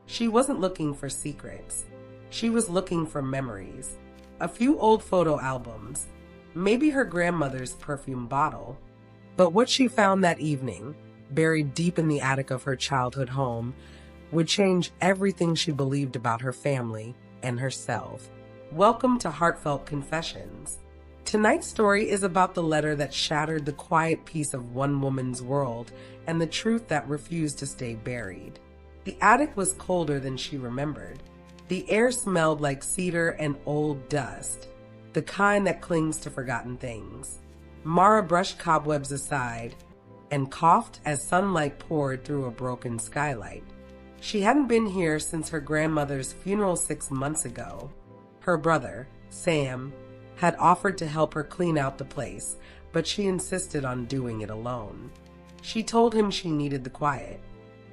She wasn't looking for secrets. She was looking for memories. A few old photo albums, maybe her grandmother's perfume bottle. But what she found that evening, buried deep in the attic of her childhood home, would change everything she believed about her family and herself. Welcome to Heartfelt Confessions. Tonight's story is about the letter that shattered the quiet peace of one woman's world and the truth that refused to stay buried. The attic was colder than she remembered. The air smelled like cedar and old dust, the kind that clings to forgotten things. Mara brushed cobwebs aside and coughed as sunlight poured through a broken skylight. She hadn't been here since her grandmother's funeral 6 months ago. Her brother, Sam, had offered to help her clean out the place, but she insisted on doing it alone. She told him she needed the quiet.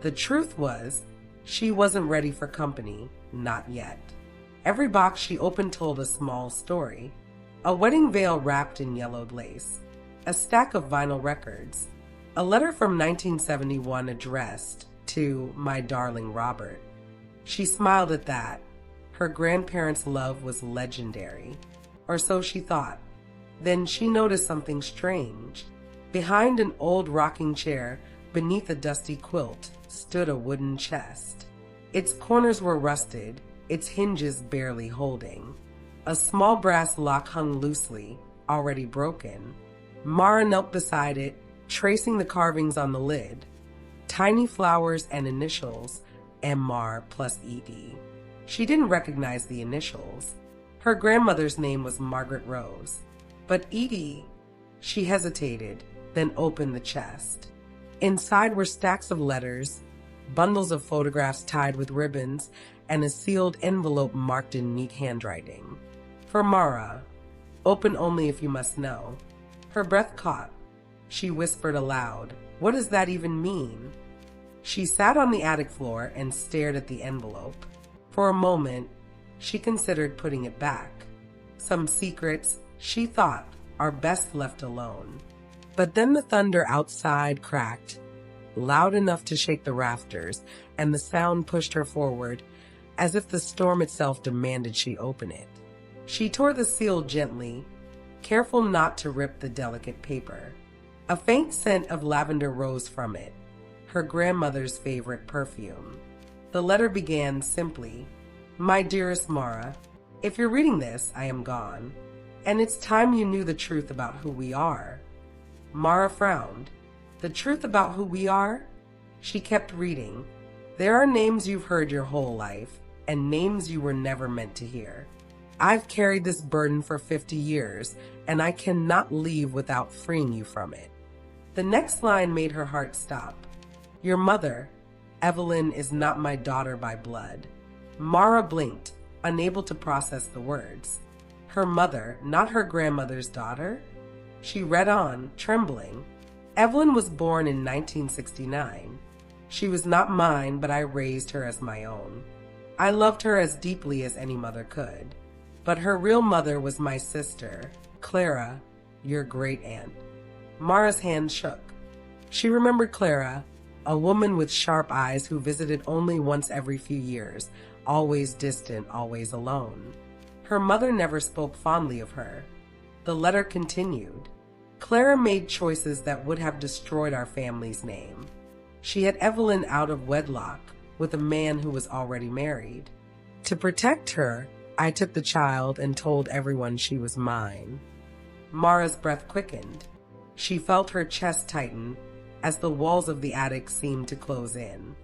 The truth was, she wasn't ready for company, not yet. Every box she opened told a small story. A wedding veil wrapped in yellowed lace, a stack of vinyl records, a letter from 1971 addressed to "My Darling Robert." She smiled at that. Her grandparents' love was legendary, or so she thought. Then she noticed something strange. Behind an old rocking chair, beneath a dusty quilt, stood a wooden chest. Its corners were rusted, its hinges barely holding. A small brass lock hung loosely, already broken. Mara knelt beside it, tracing the carvings on the lid. Tiny flowers and initials, MR plus ED. She didn't recognize the initials. Her grandmother's name was Margaret Rose. But Edie, she hesitated, then opened the chest. Inside were stacks of letters, bundles of photographs tied with ribbons, and a sealed envelope marked in neat handwriting. For Mara, open only if you must know. Her breath caught. She whispered aloud, "What does that even mean?" She sat on the attic floor and stared at the envelope. For a moment, she considered putting it back. Some secrets, she thought, are best left alone. But then the thunder outside cracked, loud enough to shake the rafters, and the sound pushed her forward, as if the storm itself demanded she open it. She tore the seal gently, careful not to rip the delicate paper. A faint scent of lavender rose from it, her grandmother's favorite perfume. The letter began simply, "My dearest Mara, if you're reading this, I am gone, and it's time you knew the truth about who we are." Mara frowned. "The truth about who we are?" She kept reading. "There are names you've heard your whole life, and names you were never meant to hear. I've carried this burden for 50 years, and I cannot leave without freeing you from it." The next line made her heart stop. "Your mother, Evelyn, is not my daughter by blood." Mara blinked, unable to process the words. Her mother, not her grandmother's daughter? She read on, trembling. "Evelyn was born in 1969. She was not mine, but I raised her as my own. I loved her as deeply as any mother could. But her real mother was my sister, Clara, your great-aunt." Mara's hand shook. She remembered Clara, a woman with sharp eyes who visited only once every few years, always distant, always alone. Her mother never spoke fondly of her. The letter continued. "Clara made choices that would have destroyed our family's name. She had Evelyn out of wedlock with a man who was already married. To protect her, I took the child and told everyone she was mine." Mara's breath quickened. She felt her chest tighten as the walls of the attic seemed to close in.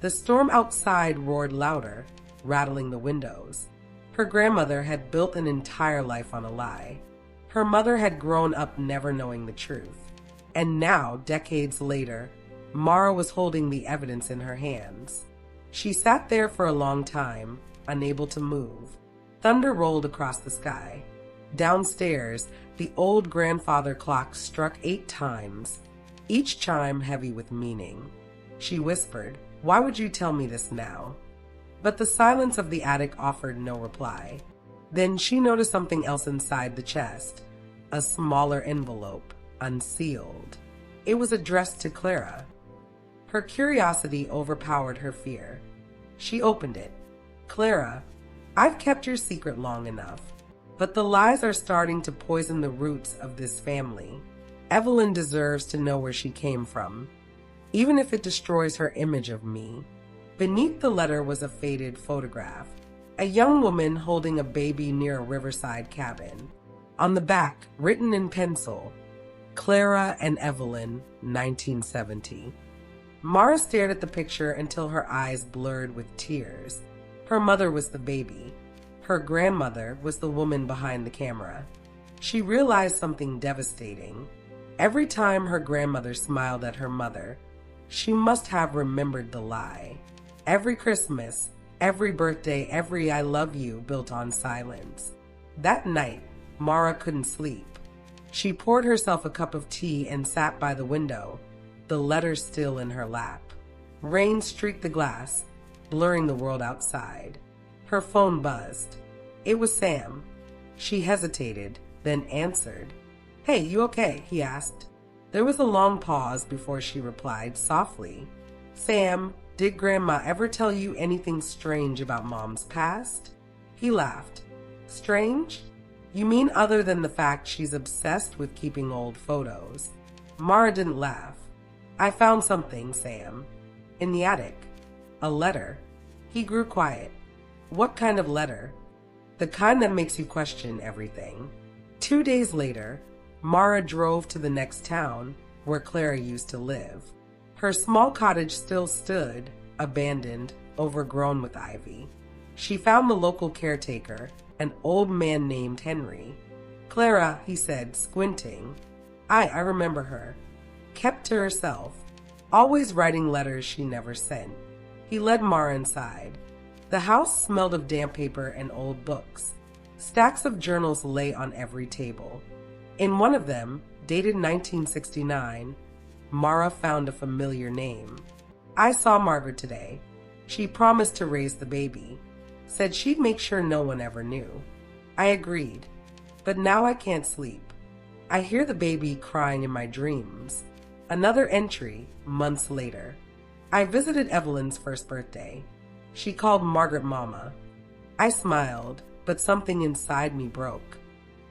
The storm outside roared louder, rattling the windows. Her grandmother had built an entire life on a lie. Her mother had grown up never knowing the truth. And now, decades later, Mara was holding the evidence in her hands. She sat there for a long time, unable to move. Thunder rolled across the sky. Downstairs, the old grandfather clock struck 8 times, each chime heavy with meaning. She whispered, "Why would you tell me this now?" But the silence of the attic offered no reply. Then she noticed something else inside the chest, a smaller envelope, unsealed. It was addressed to Clara. Her curiosity overpowered her fear. She opened it. Clara, I've kept your secret long enough, but the lies are starting to poison the roots of this family. Evelyn deserves to know where she came from, even if it destroys her image of me. Beneath the letter was a faded photograph, a young woman holding a baby near a riverside cabin. On the back, written in pencil, Clara and Evelyn, 1970. Mara stared at the picture until her eyes blurred with tears. Her mother was the baby. Her grandmother was the woman behind the camera. She realized something devastating. Every time her grandmother smiled at her mother, she must have remembered the lie. Every Christmas, every birthday, every I love you built on silence. That night, Mara couldn't sleep. She poured herself a cup of tea and sat by the window, the letter still in her lap. Rain streaked the glass, blurring the world outside. Her phone buzzed. It was Sam. She hesitated, then answered. "Hey, you okay?" he asked. There was a long pause before she replied softly. "Sam, did Grandma ever tell you anything strange about Mom's past?" He laughed. "Strange? You mean other than the fact she's obsessed with keeping old photos?" Mara didn't laugh. "I found something, Sam. In the attic. A letter." He grew quiet. "What kind of letter?" "The kind that makes you question everything." 2 days later, Mara drove to the next town where Clara used to live. Her small cottage still stood, abandoned, overgrown with ivy. She found the local caretaker, an old man named Henry. "Clara," he said, squinting. I remember her. Kept to herself, always writing letters she never sent." He led Mara inside. The house smelled of damp paper and old books. Stacks of journals lay on every table. In one of them, dated 1969, Mara found a familiar name. "I saw Margaret today. She promised to raise the baby. Said she'd make sure no one ever knew." I agreed, but now I can't sleep. I hear the baby crying in my dreams. Another entry, months later. I visited Evelyn's first birthday. She called Margaret Mama. I smiled, but something inside me broke.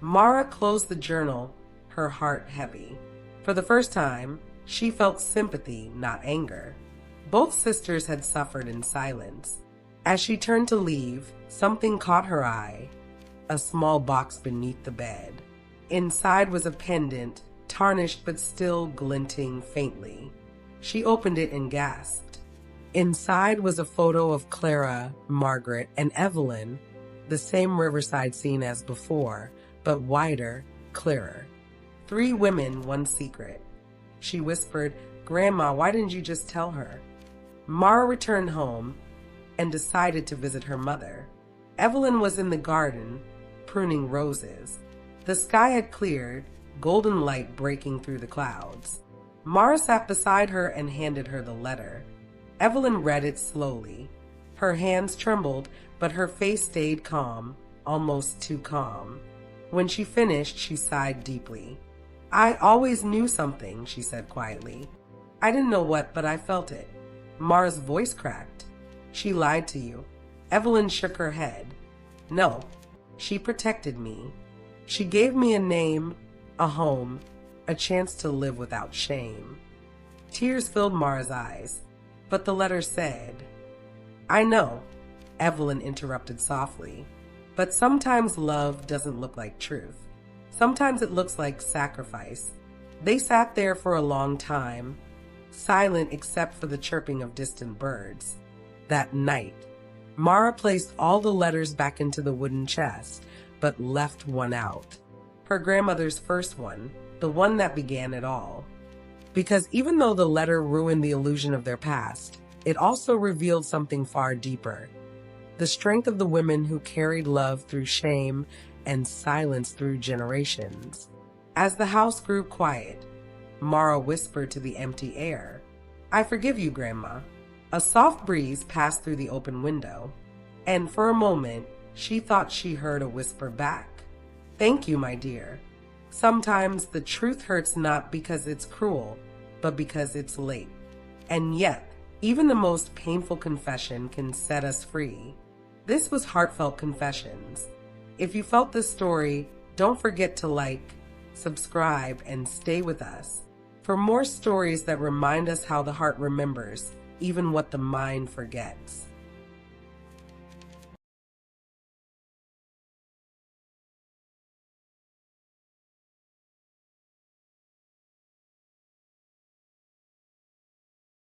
Mara closed the journal, her heart heavy. For the first time, she felt sympathy, not anger. Both sisters had suffered in silence. As she turned to leave, something caught her eye. A small box beneath the bed. Inside was a pendant, tarnished but still glinting faintly. She opened it and gasped. Inside was a photo of Clara, Margaret, and Evelyn, the same riverside scene as before, but wider, clearer. 3 women, 1 secret. She whispered, "Grandma, why didn't you just tell her?" Mara returned home and decided to visit her mother. Evelyn was in the garden, pruning roses. The sky had cleared, golden light breaking through the clouds. Mara sat beside her and handed her the letter. Evelyn read it slowly. Her hands trembled, but her face stayed calm, almost too calm. When she finished, she sighed deeply. "I always knew something," she said quietly. "I didn't know what, but I felt it." Mara's voice cracked. "She lied to you." Evelyn shook her head. "No, she protected me. She gave me a name, a home, a chance to live without shame." Tears filled Mara's eyes, but the letter said, "I know," Evelyn interrupted softly, "but sometimes love doesn't look like truth. Sometimes it looks like sacrifice." They sat there for a long time, silent except for the chirping of distant birds. That night, Mara placed all the letters back into the wooden chest, but left one out. Her grandmother's first one, the one that began it all. Because even though the letter ruined the illusion of their past, it also revealed something far deeper. The strength of the women who carried love through shame and silence through generations. As the house grew quiet, Mara whispered to the empty air, "I forgive you, Grandma." A soft breeze passed through the open window, and for a moment, she thought she heard a whisper back. "Thank you, my dear. Sometimes the truth hurts not because it's cruel, but because it's late. And yet, Even the most painful confession can set us free. This was Heartfelt Confessions. If you felt this story, don't forget to like, subscribe, and stay with us for more stories that remind us how the heart remembers, even what the mind forgets.